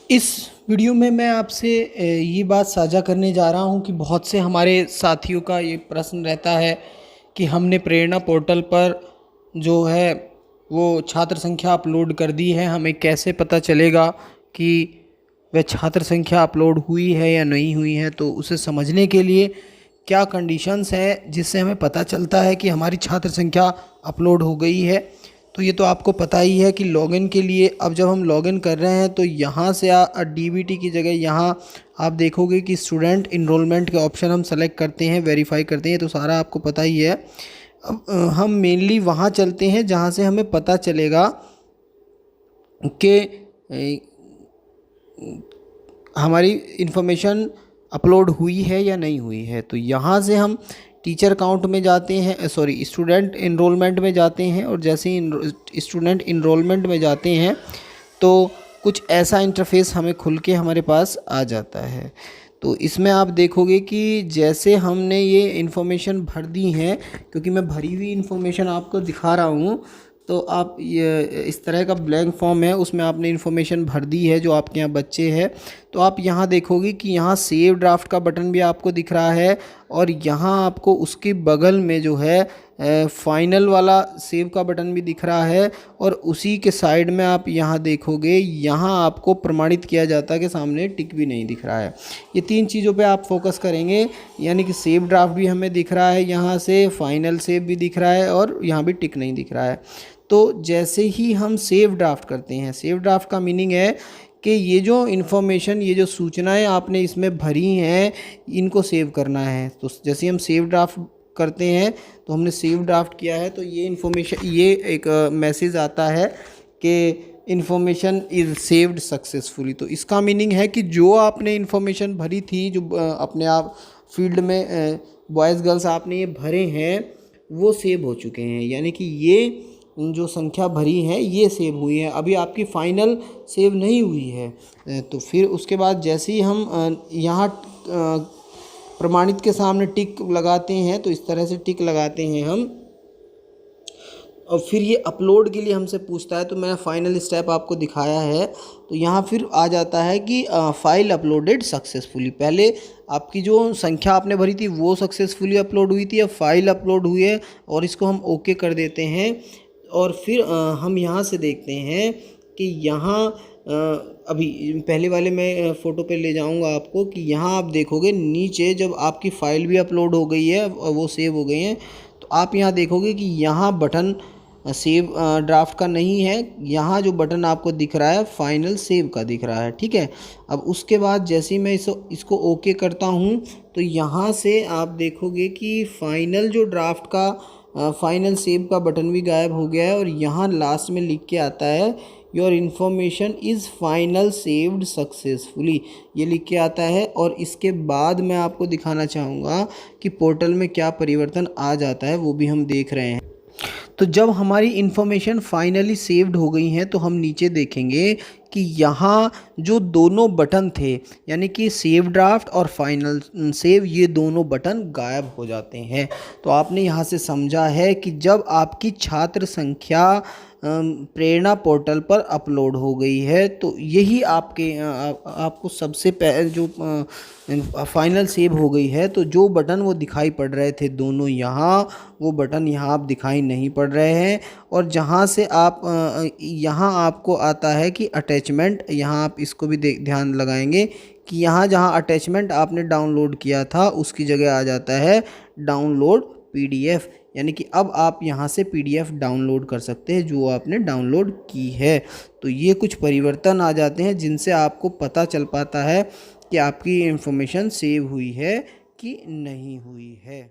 इस वीडियो में मैं आपसे ये बात साझा करने जा रहा हूँ कि बहुत से हमारे साथियों का ये प्रश्न रहता है कि हमने प्रेरणा पोर्टल पर जो है वो छात्र संख्या अपलोड कर दी है, हमें कैसे पता चलेगा कि वह छात्र संख्या अपलोड हुई है या नहीं हुई है। तो उसे समझने के लिए क्या कंडीशंस हैं जिससे हमें पता चलता है कि हमारी छात्र संख्या अपलोड हो गई है। तो ये तो आपको पता ही है कि लॉगिन के लिए अब जब हम लॉगिन कर रहे हैं तो यहाँ से डीबीटी की जगह यहाँ आप देखोगे कि स्टूडेंट इनरोलमेंट के ऑप्शन हम सेलेक्ट करते हैं, वेरीफाई करते हैं, तो सारा आपको पता ही है। अब हम मेनली वहाँ चलते हैं जहाँ से हमें पता चलेगा कि हमारी इन्फॉर्मेशन अपलोड हुई है या नहीं हुई है। तो यहाँ से हम टीचर अकाउंट में जाते हैं, स्टूडेंट इनरोलमेंट में जाते हैं, और जैसे ही स्टूडेंट इनरोलमेंट में जाते हैं तो कुछ ऐसा इंटरफेस हमें खुल के हमारे पास आ जाता है। तो इसमें आप देखोगे कि जैसे हमने ये इन्फॉर्मेशन भर दी है, क्योंकि मैं भरी हुई इन्फॉर्मेशन आपको दिखा रहा हूँ, तो आप ये इस तरह का ब्लैंक फॉर्म है, उसमें आपने इन्फॉर्मेशन भर दी है जो आपके यहाँ बच्चे हैं। तो आप यहाँ देखोगे कि यहाँ सेव ड्राफ्ट का बटन भी आपको दिख रहा है, और यहाँ आपको उसके बगल में जो है फाइनल वाला सेव का बटन भी दिख रहा है, और उसी के साइड में आप यहाँ देखोगे यहाँ आपको प्रमाणित किया जाता है कि सामने टिक भी नहीं दिख रहा है। ये तीन चीज़ों पे आप फोकस करेंगे, यानी कि सेव ड्राफ्ट भी हमें दिख रहा है, यहाँ से फाइनल सेव भी दिख रहा है, और यहाँ भी टिक नहीं दिख रहा है। तो जैसे ही हम सेव ड्राफ्ट करते हैं, सेव ड्राफ्ट का मीनिंग है कि ये जो इन्फॉर्मेशन, ये जो सूचनाएं आपने इसमें भरी हैं, इनको सेव करना है। तो जैसे हम सेव ड्राफ्ट करते हैं तो हमने सेव ड्राफ्ट किया है, तो ये इन्फॉर्मेशन, ये एक मैसेज आता है कि इन्फॉर्मेशन इज़ सेव्ड सक्सेसफुली। तो इसका मीनिंग है कि जो आपने इन्फॉर्मेशन भरी थी, जो अपने आप फील्ड में बॉयज़ गर्ल्स आपने ये भरे हैं, वो सेव हो चुके हैं, यानी कि ये जो संख्या भरी है ये सेव हुई है। अभी आपकी फ़ाइनल सेव नहीं हुई है। तो फिर उसके बाद जैसे ही हम यहाँ प्रमाणित के सामने टिक लगाते हैं, तो इस तरह से टिक लगाते हैं हम, और फिर ये अपलोड के लिए हमसे पूछता है। तो मैंने फाइनल स्टेप आपको दिखाया है, तो यहाँ फिर आ जाता है कि फाइल अपलोडेड सक्सेसफुली। पहले आपकी जो संख्या आपने भरी थी वो सक्सेसफुली अपलोड हुई थी, अब फाइल अपलोड हुई है, और इसको हम ओके कर देते हैं। और फिर हम यहाँ से देखते हैं कि यहाँ अभी पहले वाले मैं फ़ोटो पे ले जाऊँगा आपको, कि यहाँ आप देखोगे नीचे जब आपकी फ़ाइल भी अपलोड हो गई है और वो सेव हो गई हैं, तो आप यहाँ देखोगे कि यहाँ बटन सेव ड्राफ्ट का नहीं है, यहाँ जो बटन आपको दिख रहा है फाइनल सेव का दिख रहा है। ठीक है, अब उसके बाद जैसे ही मैं इसको ओके करता हूँ, तो यहाँ से आप देखोगे कि फाइनल जो ड्राफ्ट का फाइनल सेव का बटन भी गायब हो गया है, और यहाँ लास्ट में लिख के आता है your information is final saved successfully, ये लिख के आता है। और इसके बाद मैं आपको दिखाना चाहूँगा कि पोर्टल में क्या परिवर्तन आ जाता है, वो भी हम देख रहे हैं। तो जब हमारी इन्फॉर्मेशन फाइनली सेव्ड हो गई हैं, तो हम नीचे देखेंगे कि यहाँ जो दोनों बटन थे, यानी कि सेव ड्राफ्ट और फाइनल सेव, ये दोनों बटन गायब हो जाते हैं। तो आपने यहाँ से समझा है कि जब आपकी छात्र संख्या प्रेरणा पोर्टल पर अपलोड हो गई है, तो यही आपको सबसे पहले जो फाइनल सेव हो गई है, तो जो बटन वो दिखाई पड़ रहे थे दोनों यहाँ, वो बटन यहाँ आप दिखाई नहीं पड़ रहे हैं। और जहाँ से आप यहाँ आपको आता है कि अटैचमेंट, यहाँ आप इसको भी ध्यान लगाएंगे कि यहाँ जहाँ अटैचमेंट आपने डाउनलोड किया था उसकी जगह आ जाता है डाउनलोड पीडीएफ, यानी कि अब आप यहाँ से पीडीएफ डाउनलोड कर सकते हैं जो आपने डाउनलोड की है। तो ये कुछ परिवर्तन आ जाते हैं जिनसे आपको पता चल पाता है कि आपकी इन्फॉर्मेशन सेव हुई है कि नहीं हुई है।